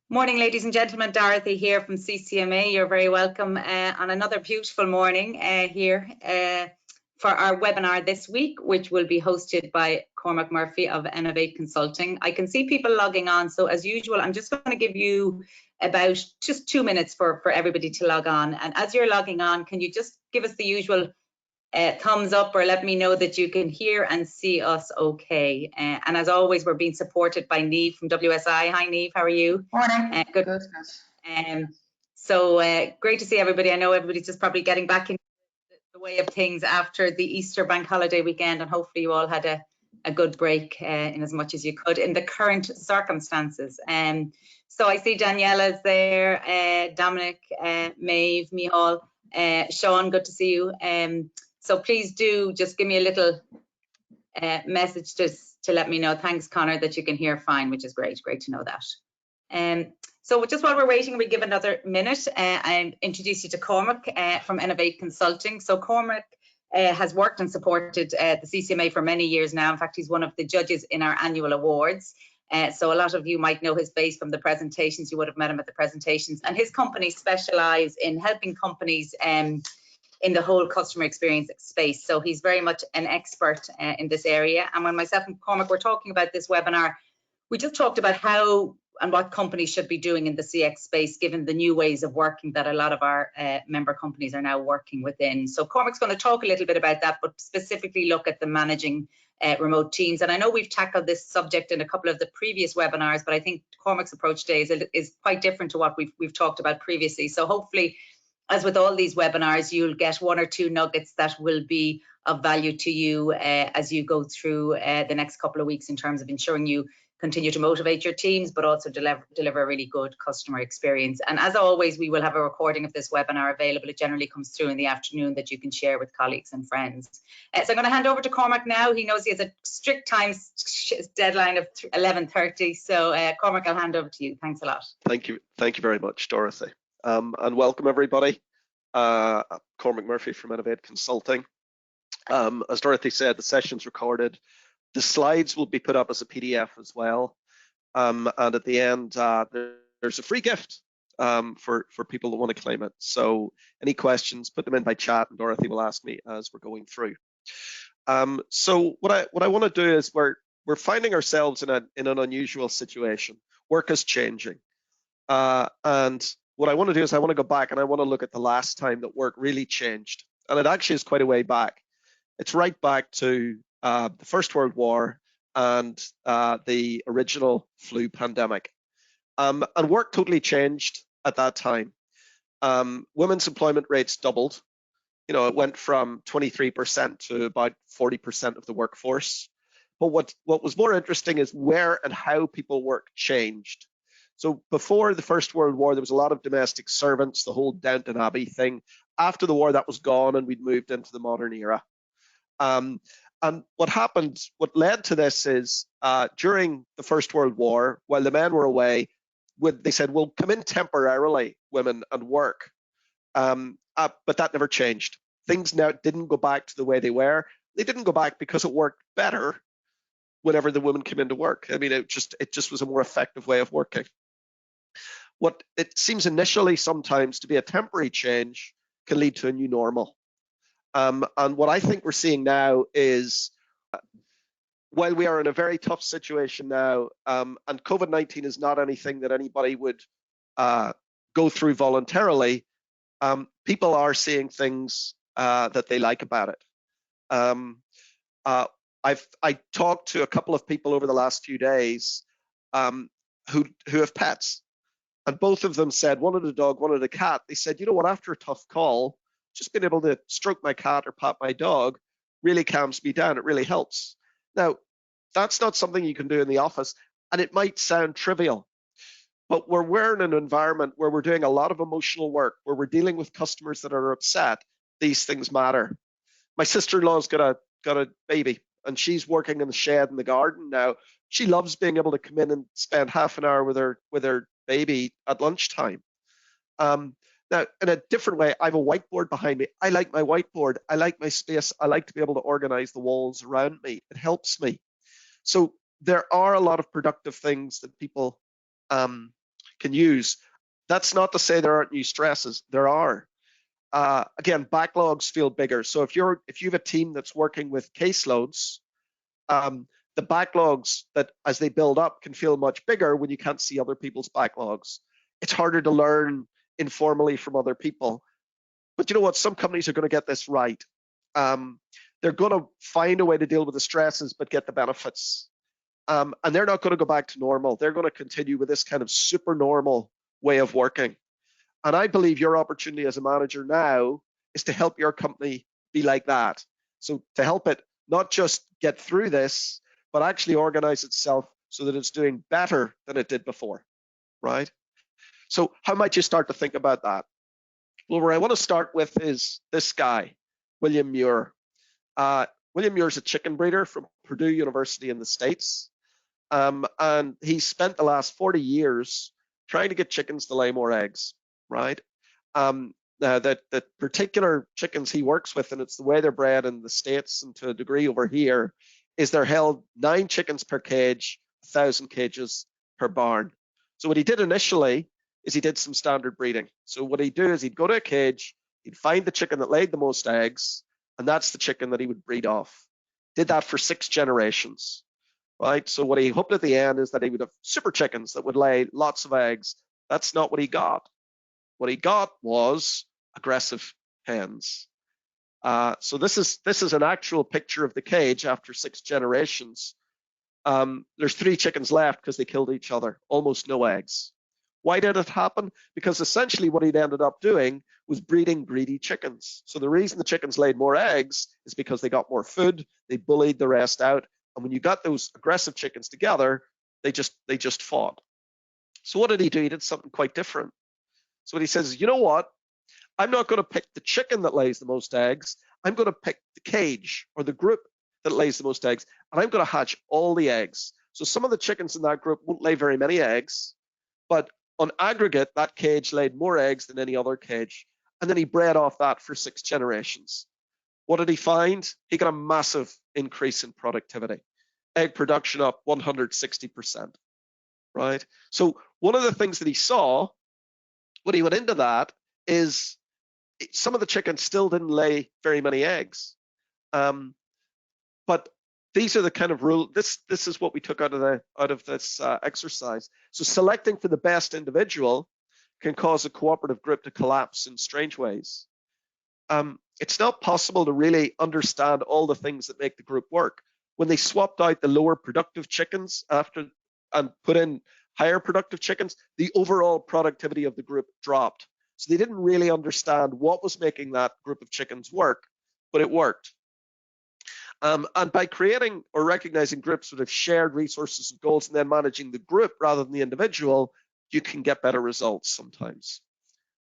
Morning, ladies and gentlemen. Dorothy here from CCMA. You're very welcome on another beautiful morning here for our webinar this week, which will be hosted by Cormac Murphy of Ennovate Consulting. I can see people logging on, so as usual, I'm just going to give you about just 2 minutes for everybody to log on. And as you're logging on, can you just give us the usual thumbs up or let me know that you can hear and see us okay. And as always, we're being supported by Niamh from WSI. Hi Niamh, how are you? Morning. Good. So great to see everybody. I know everybody's just probably getting back in the way of things after the Easter bank holiday weekend, and hopefully you all had a good break in as much as you could in the current circumstances. So I see Daniela's there, Dominic, Maeve, Mihal, Sean, good to see you. So please do just give me a little message to let me know. Thanks, Connor, that you can hear fine, which is great. Great to know that. So just while we're waiting, we give another minute and introduce you to Cormac from Ennovate Consulting. So Cormac has worked and supported the CCMA for many years now. In fact, he's one of the judges in our annual awards. So a lot of you might know his face from the presentations. You would have met him at the presentations. And his company specialise in helping companies in the whole customer experience space. So he's very much an expert in this area. And when myself and Cormac were talking about this webinar, we just talked about how and what companies should be doing in the CX space, given the new ways of working that a lot of our member companies are now working within. So Cormac's going to talk a little bit about that, but specifically look at the managing remote teams. And I know we've tackled this subject in a couple of the previous webinars, but I think Cormac's approach today is quite different to what we've talked about previously. So hopefully, as with all these webinars, you'll get 1 or 2 nuggets that will be of value to you as you go through the next couple of weeks in terms of ensuring you continue to motivate your teams, but also deliver a really good customer experience. And as always, we will have a recording of this webinar available. It generally comes through in the afternoon that you can share with colleagues and friends. So I'm going to hand over to Cormac now. He knows he has a strict time deadline of 11:30. So Cormac, I'll hand over to you. Thanks a lot. Thank you very much, Dorothy. And welcome everybody. Cormac Murphy from Ennovate Consulting. As Dorothy said, the session's recorded. The slides will be put up as a PDF as well. And at the end, there's a free gift for people that want to claim it. So any questions, put them in by chat and Dorothy will ask me as we're going through. So what I want to do is we're finding ourselves in an unusual situation. Work is changing. And what I want to do is I want to go back and I want to look at the last time that work really changed. And it actually is quite a way back. It's right back to the First World War and the original flu pandemic. And work totally changed at that time. Women's employment rates doubled. You know, it went from 23% to about 40% of the workforce. But what was more interesting is where and how people work changed. So before the First World War, there was a lot of domestic servants, the whole Downton Abbey thing. After the war, that was gone and we'd moved into the modern era. And what happened, what led to this is during the First World War, while the men were away, they said, well, come in temporarily, women, and work. But that never changed. Things now didn't go back to the way they were. They didn't go back because it worked better whenever the women came into work. I mean, it just was a more effective way of working. What it seems initially sometimes to be a temporary change can lead to a new normal. And what I think we're seeing now is, while we are in a very tough situation now, and COVID-19 is not anything that anybody would go through voluntarily, people are seeing things that they like about it. I talked to a couple of people over the last few days who have pets. And both of them said, one had a dog, one had a cat. They said, you know what, after a tough call, just being able to stroke my cat or pat my dog really calms me down. It really helps. Now, that's not something you can do in the office, and it might sound trivial, but we're in an environment where we're doing a lot of emotional work, where we're dealing with customers that are upset. These things matter. My sister-in-law's got a baby, and she's working in the shed in the garden now. She loves being able to come in and spend half an hour with her baby at lunchtime. Now, in a different way, I have a whiteboard behind me. I like my whiteboard. I like my space. I like to be able to organize the walls around me. It helps me. So there are a lot of productive things that people can use. That's not to say there aren't new stresses. There are. Again, backlogs feel bigger. So if you have a team that's working with caseloads, the backlogs that as they build up can feel much bigger when you can't see other people's backlogs. It's harder to learn informally from other people. But you know what? Some companies are going to get this right. They're going to find a way to deal with the stresses but get the benefits. And they're not going to go back to normal. They're going to continue with this kind of super normal way of working. And I believe your opportunity as a manager now is to help your company be like that. So to help it not just get through this, but actually organize itself so that it's doing better than it did before, right? So how might you start to think about that? Well, where I want to start with is this guy, William Muir. William Muir is a chicken breeder from Purdue University in the States. And he spent the last 40 years trying to get chickens to lay more eggs, right? The particular chickens he works with, and it's the way they're bred in the States and to a degree over here, is they're held 9 chickens per cage, 1,000 cages per barn. So what he did initially is he did some standard breeding. So what he'd do is he'd go to a cage, he'd find the chicken that laid the most eggs, and that's the chicken that he would breed off. Did that for 6 generations, right? So what he hoped at the end is that he would have super chickens that would lay lots of eggs. That's not what he got. What he got was aggressive hens. So this is an actual picture of the cage after 6 generations. There's 3 chickens left because they killed each other, almost no eggs. Why did it happen? Because essentially what he'd ended up doing was breeding greedy chickens. So the reason the chickens laid more eggs is because they got more food, they bullied the rest out, and when you got those aggressive chickens together, they just fought. So what did he do? He did something quite different. So what he says is, you know what? I'm not going to pick the chicken that lays the most eggs. I'm going to pick the cage or the group that lays the most eggs, and I'm going to hatch all the eggs. So some of the chickens in that group won't lay very many eggs, but on aggregate, that cage laid more eggs than any other cage. And then he bred off that for 6 generations. What did he find? He got a massive increase in productivity. Egg production up 160%, right? So one of the things that he saw when he went into that is some of the chickens still didn't lay very many eggs. But these are the kind of rules. This is what we took out of this exercise. So selecting for the best individual can cause a cooperative group to collapse in strange ways. It's not possible to really understand all the things that make the group work. When they swapped out the lower productive chickens after and put in higher productive chickens, the overall productivity of the group dropped. So they didn't really understand what was making that group of chickens work, but it worked. And by creating or recognizing groups that have shared resources and goals and then managing the group rather than the individual, you can get better results sometimes,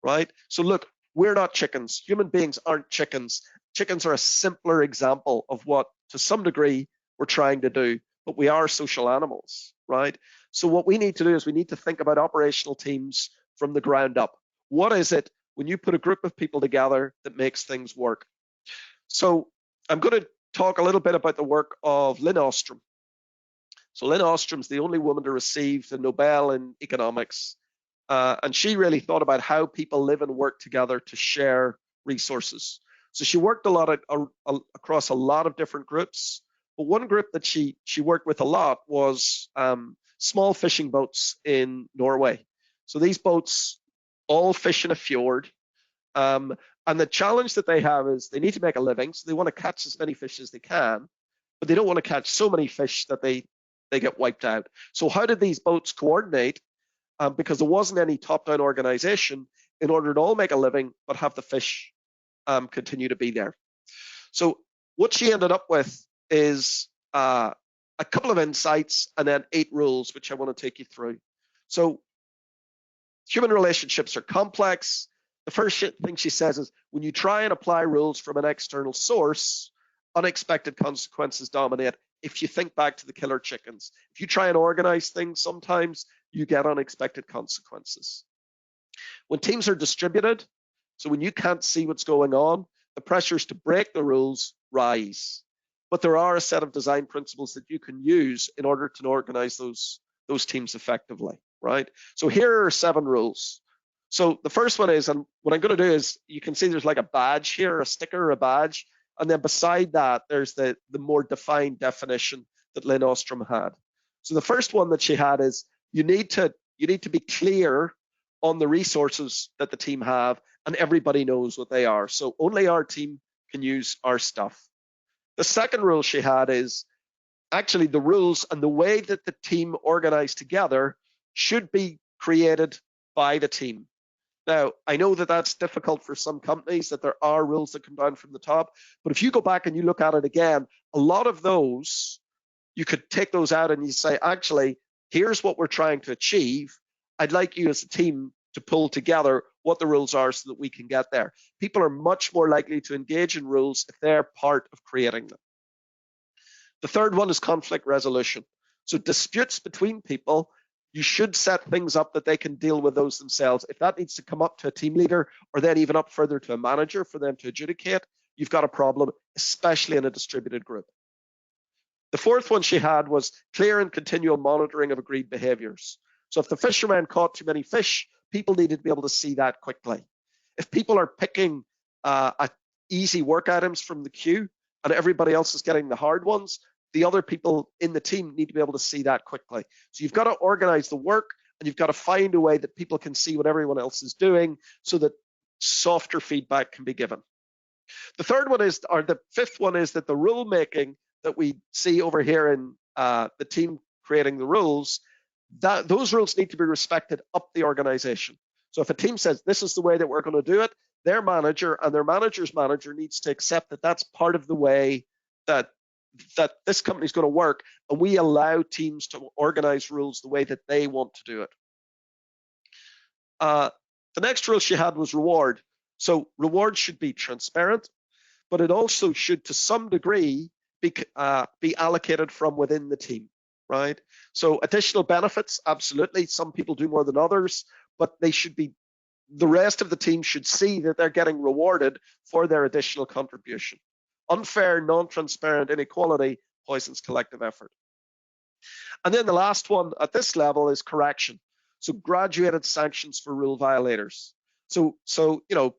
right? So look, we're not chickens. Human beings aren't chickens. Chickens are a simpler example of what, to some degree, we're trying to do, but we are social animals, right? So what we need to do is we need to think about operational teams from the ground up. What is it when you put a group of people together that makes things work? So I'm going to talk a little bit about the work of Lynn Ostrom. So Lynn Ostrom's the only woman to receive the Nobel in economics. And she really thought about how people live and work together to share resources. So she worked a lot across a lot of different groups. But one group that she worked with a lot was small fishing boats in Norway. So these boats all fish in a fjord. And the challenge that they have is they need to make a living, so they want to catch as many fish as they can, but they don't want to catch so many fish that they get wiped out. So how did these boats coordinate? Because there wasn't any top-down organization in order to all make a living, but have the fish continue to be there. So what she ended up with is a couple of insights and then 8 rules, which I want to take you through. So human relationships are complex. The first thing she says is when you try and apply rules from an external source, unexpected consequences dominate. If you think back to the killer chickens, if you try and organize things, sometimes you get unexpected consequences. When teams are distributed, so when you can't see what's going on, the pressures to break the rules rise. But there are a set of design principles that you can use in order to organize those teams effectively, right? So here are 7 rules. So the first one is, and what I'm going to do is, you can see there's like a badge here, a sticker, a badge, and then beside that, there's the more defined definition that Lynn Ostrom had. So the first one that she had is, you need to be clear on the resources that the team have, and everybody knows what they are. So only our team can use our stuff. The second rule she had is, actually the rules and the way that the team organize together should be created by the team. Now, I know that that's difficult for some companies, that there are rules that come down from the top, but if you go back and you look at it again, a lot of those, you could take those out and you say, actually, here's what we're trying to achieve. I'd like you as a team to pull together what the rules are so that we can get there. People are much more likely to engage in rules if they're part of creating them. The third one is conflict resolution. So disputes between people, you should set things up that they can deal with those themselves. If that needs to come up to a team leader, or then even up further to a manager for them to adjudicate, you've got a problem, especially in a distributed group. The fourth one she had was clear and continual monitoring of agreed behaviors. So if the fisherman caught too many fish, people needed to be able to see that quickly. If people are picking easy work items from the queue and everybody else is getting the hard ones, the other people in the team need to be able to see that quickly. So you've got to organize the work, and you've got to find a way that people can see what everyone else is doing so that softer feedback can be given. The third one is, or the fifth one is, that the rule making that we see over here in the team creating the rules, that those rules need to be respected up the organization. So if a team says this is the way that we're going to do it, their manager and their manager's manager needs to accept that that's part of the way that this company is going to work, and we allow teams to organize rules the way that they want to do it. The next rule she had was reward. So reward should be transparent, but it also should, to some degree, be allocated from within the team, right? So additional benefits, absolutely. Some people do more than others, but they should be, the rest of the team should see that they're getting rewarded for their additional contribution. Unfair, non-transparent inequality poisons collective effort. And then the last one at this level is correction. So graduated sanctions for rule violators. So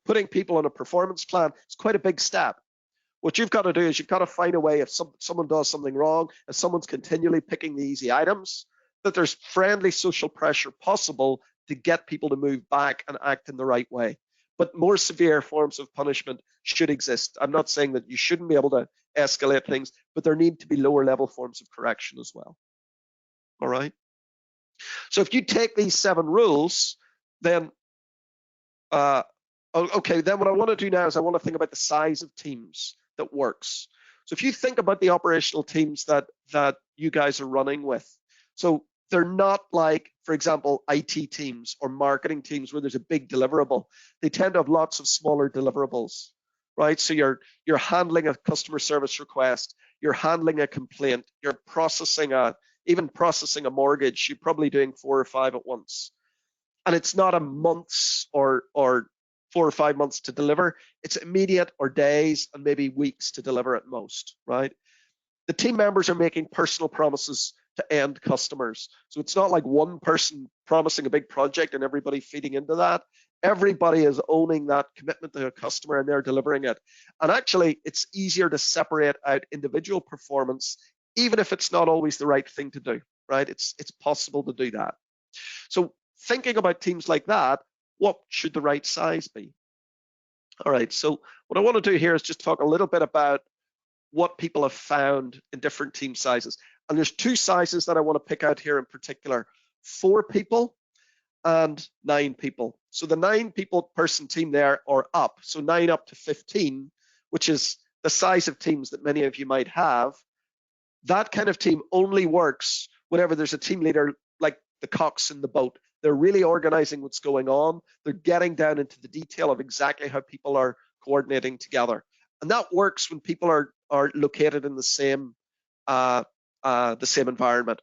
putting people on a performance plan is quite a big step. What you've got to do is you've got to find a way, if someone does something wrong, if someone's continually picking the easy items, that there's friendly social pressure possible to get people to move back and act in the right way. But more severe forms of punishment should exist. I'm not saying that you shouldn't be able to escalate things, but there need to be lower level forms of correction as well. All right. So if you take these 7 rules, then okay, then what I want to do now is I want to think about the size of teams that works. So if you think about the operational teams that you guys are running with, so they're not like, for example, IT teams or marketing teams where there's a big deliverable. They tend to have lots of smaller deliverables, right? So you're handling a customer service request, you're handling a complaint, you're even processing a mortgage. You're probably doing 4 or 5 at once, and it's not a months or 4 or 5 months to deliver. It's immediate, or days and maybe weeks to deliver at most, right? The team members are making personal promises to end customers. So it's not like one person promising a big project and everybody feeding into that. Everybody is owning that commitment to a customer and they're delivering it. And actually, it's easier to separate out individual performance, even if it's not always the right thing to do, right? It's possible to do that. So thinking about teams like that, what should the right size be? All right, so what I want to do here is just talk a little bit about what people have found in different team sizes. And there's 2 sizes that I want to pick out here in particular: 4 people and 9 people. So the 9 people person team there, or up, so 9 up to 15, which is the size of teams that many of you might have. That kind of team only works whenever there's a team leader like the cox in the boat. They're really organizing what's going on. They're getting down into the detail of exactly how people are coordinating together. And that works when people are located in the same environment.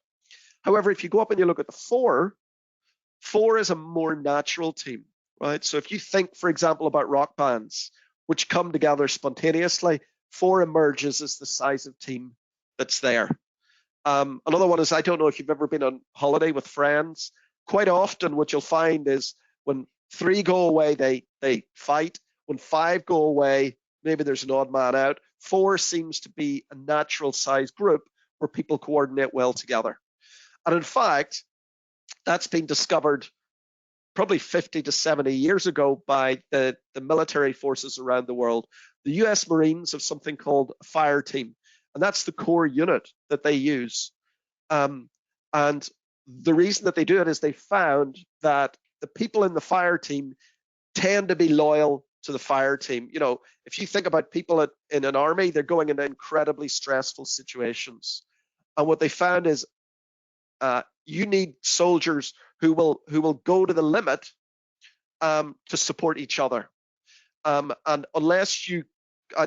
However, if you go up and you look at the 4 is a more natural team, right? So if you think, for example, about rock bands, which come together spontaneously, 4 emerges as the size of team that's there. Another one is, I don't know if you've ever been on holiday with friends. quite often what you'll find is when 3 go away, they fight. When 5 go away, maybe there's an odd man out. 4 seems to be a natural size group where people coordinate well together. And in fact, that's been discovered probably 50 to 70 years ago by the military forces around the world. The US Marines have something called a fire team, and that's the core unit that they use. And the reason that they do it is they found that the people in the fire team tend to be loyal to the fire team. You know, if you think about people in an army, they're going into incredibly stressful situations. And what they found is you need soldiers who will go to the limit to support each other. And unless you,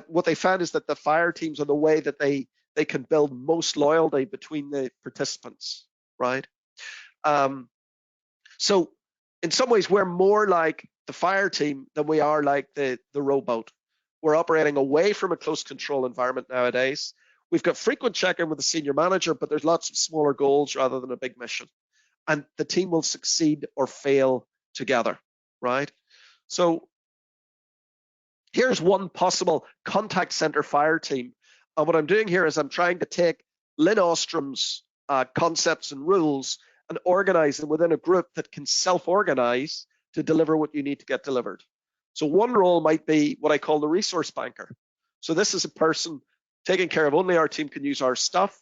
what they found is that the fire teams are the way that they can build most loyalty between the participants, right? So in some ways, we're more like the fire team than we are like the rowboat. We're operating away from a close control environment nowadays. We've got frequent check-in with the senior manager, but there's lots of smaller goals rather than a big mission. And the team will succeed or fail together, right? So here's one possible contact center fire team. And what I'm doing here is I'm trying to take Lynn Ostrom's concepts and rules and organize them within a group that can self-organize to deliver what you need to get delivered. So one role might be what I call the resource banker. So this is a person taking care of only our team can use our stuff.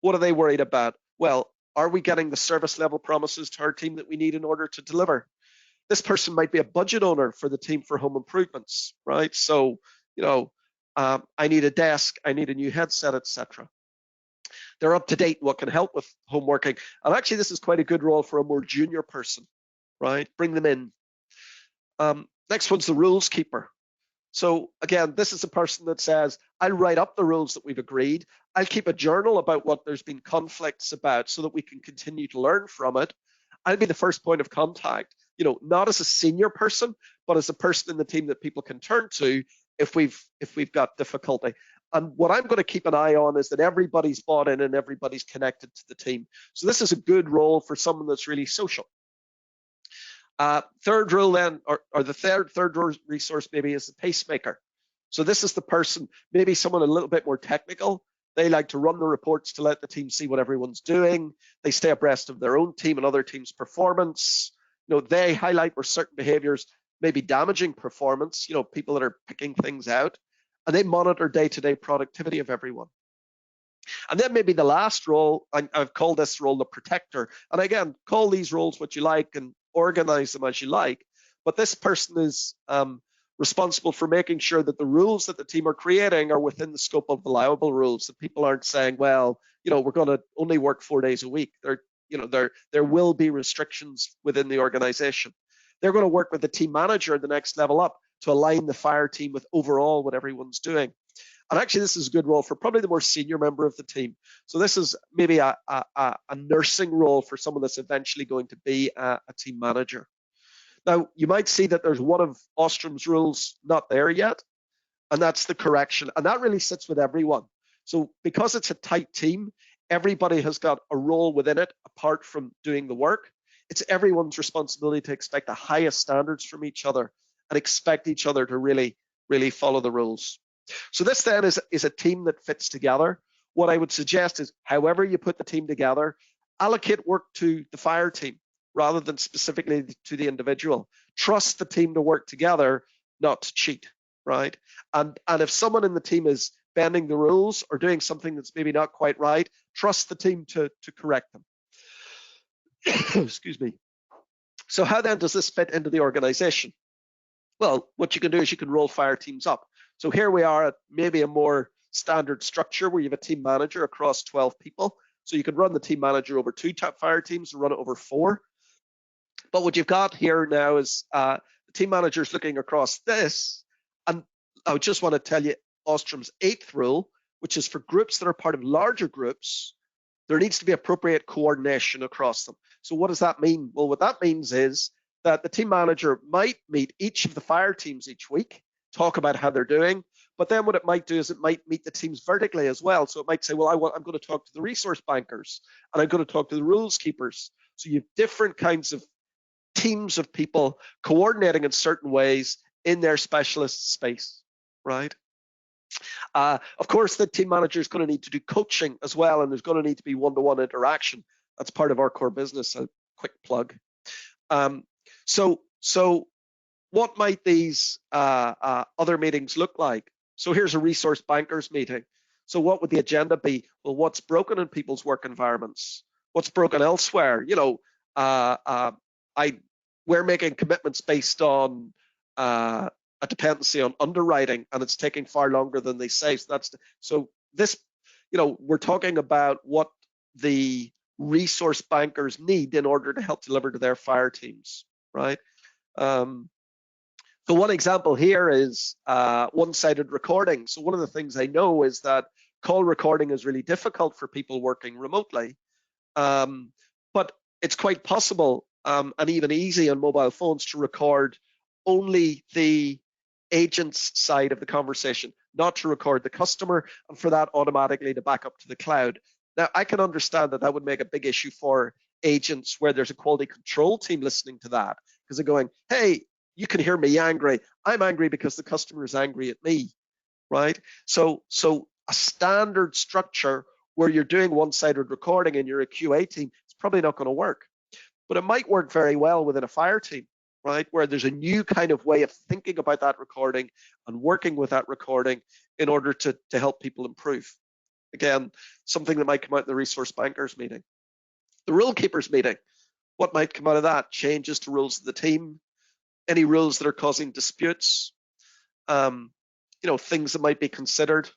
What are they worried about? Well, are we getting the service level promises to our team that we need in order to deliver? This person might be a budget owner for the team for home improvements, right? So, you know, I need a desk, I need a new headset, etc. They're up to date what can help with home working. And actually, this is quite a good role for a more junior person, right? Bring them in. Next one's the rules keeper. So again, this is a person that says, I'll write up the rules that we've agreed. I'll keep a journal about what there's been conflicts about so that we can continue to learn from it. I'll be the first point of contact, you know, not as a senior person, but as a person in the team that people can turn to if we've got difficulty. And what I'm going to keep an eye on is that everybody's bought in and everybody's connected to the team. So this is a good role for someone that's really social. Third rule then, or the third resource maybe is the pacemaker. So this is the person, maybe someone a little bit more technical. They like to run the reports to let the team see what everyone's doing. They stay abreast of their own team and other teams' performance. You know, they highlight where certain behaviors may be damaging performance, you know, people that are picking things out, and they monitor day-to-day productivity of everyone. And then maybe the last role, I've called this role the protector. And again, call these roles what you like and organize them as you like. But this person is responsible for making sure that the rules that the team are creating are within the scope of allowable rules, that people aren't saying, well, you know, we're going to only work 4 days a week. There will be restrictions within the organization. They're going to work with the team manager at the next level up to align the fire team with overall what everyone's doing. And actually, this is a good role for probably the more senior member of the team. So this is maybe a nursing role for someone that's eventually going to be a team manager. Now, you might see that there's one of Ostrom's rules not there yet, and that's the correction. And that really sits with everyone. So because it's a tight team, everybody has got a role within it apart from doing the work. It's everyone's responsibility to expect the highest standards from each other and expect each other to really, really follow the rules. So this then is a team that fits together. What I would suggest is, however you put the team together, allocate work to the fire team rather than specifically to the individual. Trust the team to work together, not to cheat, right? And if someone in the team is bending the rules or doing something that's maybe not quite right, trust the team to correct them. Excuse me. So how then does this fit into the organization? Well, what you can do is you can roll fire teams up. So here we are at maybe a more standard structure where you have a team manager across 12 people. So you can run the team manager over 2 top fire teams and run it over 4. But what you've got here now is the team manager is looking across this. And I just want to tell you Ostrom's 8th rule, which is for groups that are part of larger groups, there needs to be appropriate coordination across them. So what does that mean? Well, what that means is that the team manager might meet each of the fire teams each week, talk about how they're doing, But then what it might do is it might meet the teams vertically as well. So it might say, well, I'm going to talk to the resource bankers, and I'm going to talk to the rules keepers. So you have different kinds of teams of people coordinating in certain ways in their specialist space, right? Of course, the team manager is going to need to do coaching as well, and there's going to need to be one-to-one interaction. That's part of our core business. A quick plug. So what might these other meetings look like? So here's a resource bankers meeting. So what would the agenda be? Well, what's broken in people's work environments? What's broken elsewhere? You know, we're making commitments based on a dependency on underwriting, and it's taking far longer than they say. So this, you know, we're talking about what the resource bankers need in order to help deliver to their fire teams, right? So one example here is one-sided recording. So one of the things I know is that call recording is really difficult for people working remotely, but it's quite possible and even easy on mobile phones to record only the agent's side of the conversation, not to record the customer, and for that automatically to back up to the cloud. Now, I can understand that that would make a big issue for agents where there's a quality control team listening to that, because they're going, hey, you can hear me angry. I'm angry because the customer is angry at me, right? So a standard structure where you're doing one-sided recording and you're a QA team, it's probably not going to work. But it might work very well within a fire team, right? Where there's a new kind of way of thinking about that recording and working with that recording in order to help people improve. Again, something that might come out in the resource bankers meeting. The rule keepers meeting, what might come out of that? Changes to rules of the team, any rules that are causing disputes, you know, things that might be considered,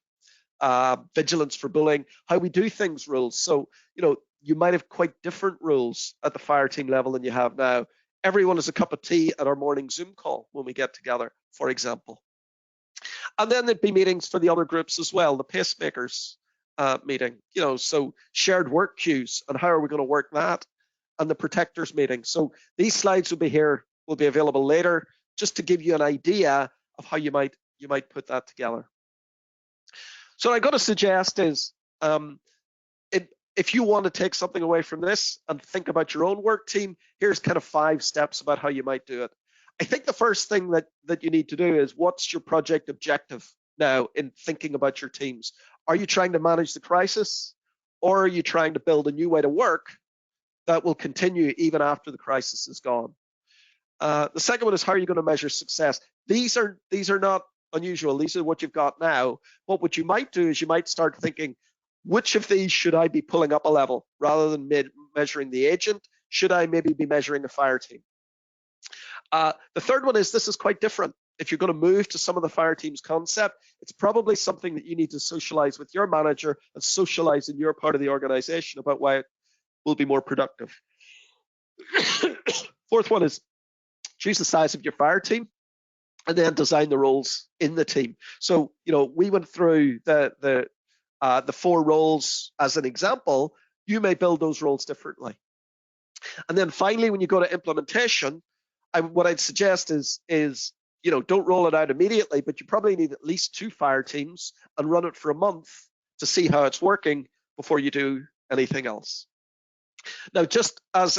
vigilance for bullying, how we do things rules. So, you know, you might have quite different rules at the fire team level than you have now. Everyone has a cup of tea at our morning Zoom call when we get together, for example. And then there'd be meetings for the other groups as well, the pacemakers meeting, you know, so shared work queues and how are we going to work that, and the protectors meeting. So these slides will be here, will be available later, just to give you an idea of how you might put that together. So what I'm going to suggest is, if you want to take something away from this and think about your own work team, here's kind of 5 steps about how you might do it. I think the first thing that you need to do is, what's your project objective now in thinking about your teams? Are you trying to manage the crisis, or are you trying to build a new way to work that will continue even after the crisis is gone? The second one is, how are you going to measure success? These are not unusual. These are what you've got now. What you might do is you might start thinking, which of these should I be pulling up a level rather than measuring the agent? Should I maybe be measuring a fire team? The third one is, this is quite different. If you're going to move to some of the fire teams concept, it's probably something that you need to socialize with your manager and socialize in your part of the organization about why it will be more productive. Fourth one is, choose the size of your fire team and then design the roles in the team. So, you know, we went through the 4 roles as an example. You may build those roles differently. And then finally, when you go to implementation, what I'd suggest is, you know, don't roll it out immediately, but you probably need at least 2 fire teams and run it for a month to see how it's working before you do anything else. Now, just as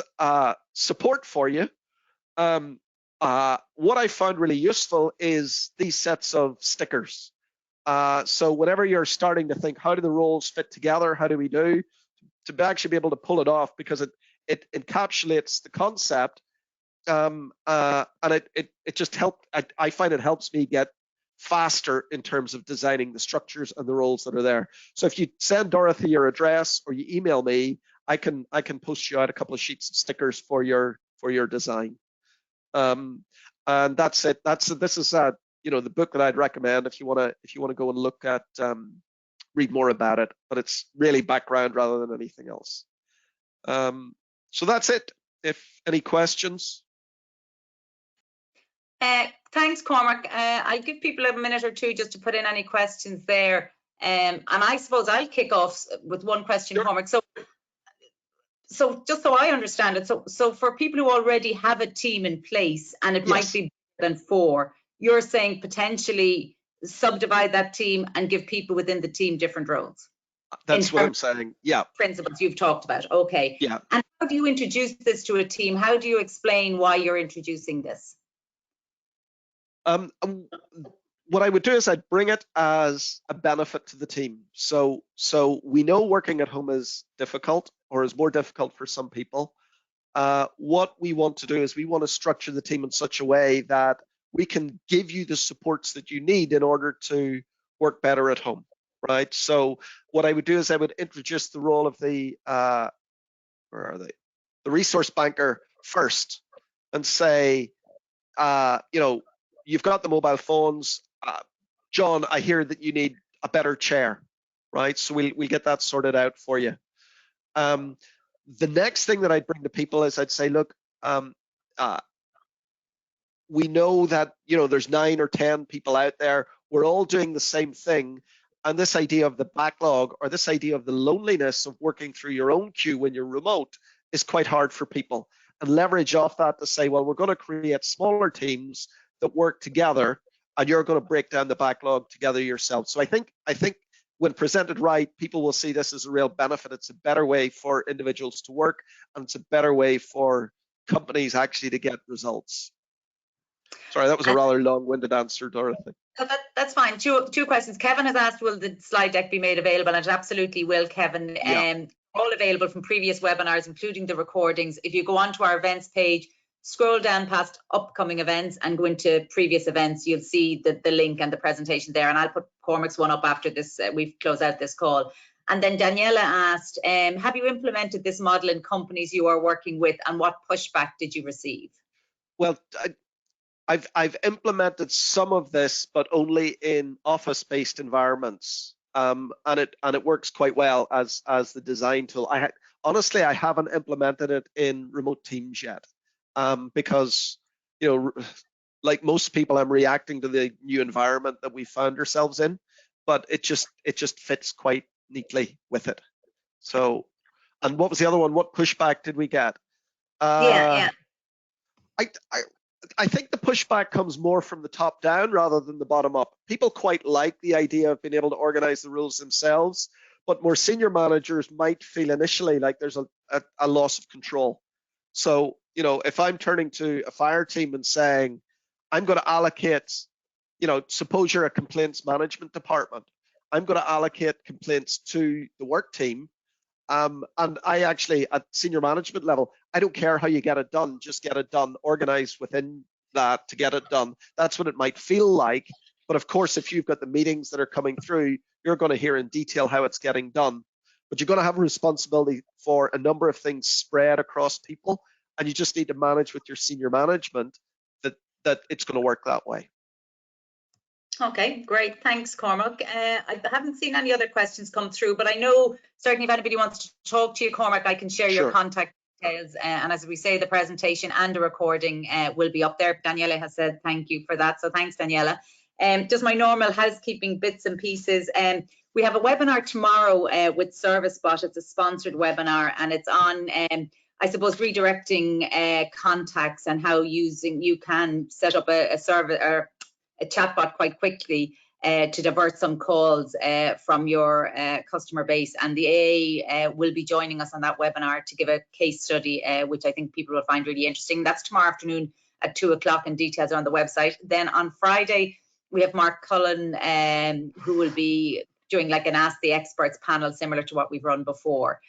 support for you, what I found really useful is these sets of stickers. So whenever you're starting to think, how do the roles fit together? How do we do? To actually be able to pull it off, because it encapsulates the concept, and it just helped. I find it helps me get faster in terms of designing the structures and the roles that are there. So if you send Dorothy your address or you email me, I can post you out a couple of sheets of stickers for your design. And that's it. This is you know, the book that I'd recommend if you want to go and look at, read more about it. But it's really background rather than anything else. So that's it. If any questions. Thanks, Cormac. I'll give people a minute or two just to put in any questions there. And I suppose I'll kick off with one question, sure. Cormac. So just so I understand it, so for people who already have a team in place and it might be more than 4, you're saying potentially subdivide that team and give people within the team different roles? That's what I'm saying. Yeah. Principles you've talked about. Okay. Yeah. And how do you introduce this to a team? How do you explain why you're introducing this? What I would do is I'd bring it as a benefit to the team. So we know working at home is difficult, or is more difficult for some people. What we want to do is we want to structure the team in such a way that we can give you the supports that you need in order to work better at home, right? So what I would do is I would introduce the role of the the resource banker first, and say, you've got the mobile phones. John, I hear that you need a better chair, right? So we'll get that sorted out for you. The next thing that I'd bring to people is I'd say, look, we know that there's 9 or 10 people out there. We're all doing the same thing, and this idea of the backlog, or this idea of the loneliness of working through your own queue when you're remote, is quite hard for people. And leverage off that to say, well, we're going to create smaller teams that work together, and you're going to break down the backlog together yourself. So I think when presented right, people will see this as a real benefit. It's a better way for individuals to work, and it's a better way for companies actually to get results. Sorry, that was a rather long-winded answer, Dorothy. No, that's fine. Two questions. Kevin has asked, will the slide deck be made available? And it absolutely will, Kevin. Yeah. All available from previous webinars, including the recordings. If you go onto our events page, scroll down past upcoming events and go into previous events, you'll see the link and the presentation there. And I'll put Cormac's one up after this. We've closed out this call. And then Daniela asked, have you implemented this model in companies you are working with, and what pushback did you receive? Well, I've implemented some of this, but only in office-based environments, and it works quite well as the design tool. Honestly, I haven't implemented it in remote teams yet, because like most people, I'm reacting to the new environment that we found ourselves in, but it just fits quite neatly with it. So, and what was the other one? What pushback did we get? Yeah. I think the pushback comes more from the top down rather than the bottom up. People quite like the idea of being able to organize the rules themselves, but more senior managers might feel initially like there's a loss of control. So, if I'm turning to a fire team and saying, I'm going to allocate, suppose you're a complaints management department, I'm going to allocate complaints to the work team. And I actually, at senior management level, I don't care how you get it done, just get it done, organize within that to get it done. That's what it might feel like. But of course, if you've got the meetings that are coming through, you're going to hear in detail how it's getting done. But you're going to have a responsibility for a number of things spread across people, and you just need to manage with your senior management that it's going to work that way. Okay, great. Thanks, Cormac. I haven't seen any other questions come through, but I know certainly if anybody wants to talk to you, Cormac, I can share your contact details. And as we say, the presentation and the recording will be up there. Daniela has said thank you for that. So thanks, Daniela. Just my normal housekeeping bits and pieces. We have a webinar tomorrow with ServiceBot. It's a sponsored webinar, and it's on, I suppose, redirecting contacts and how you can set up a service or a chatbot quite quickly to divert some calls from your customer base. And the AA will be joining us on that webinar to give a case study, which I think people will find really interesting. That's tomorrow afternoon at 2 o'clock, and details are on the website. Then on Friday, we have Mark Cullen, who will be doing like an Ask the Experts panel, similar to what we've run before.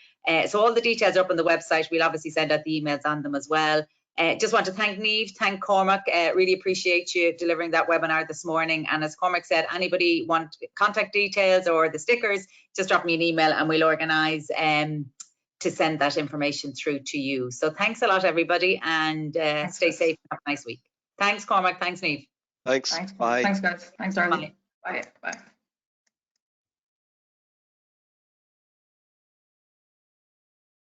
So all the details are up on the website. We'll obviously send out the emails on them as well. Just want to thank Niamh, thank Cormac. Really appreciate you delivering that webinar this morning. And as Cormac said, anybody want contact details or the stickers, just drop me an email and we'll organise to send that information through to you. So thanks a lot, everybody, and stay safe and have a nice week. Thanks, Cormac. Thanks, Niamh. Thanks. Bye. Thanks, guys. Thanks, Darlene. Bye. Bye.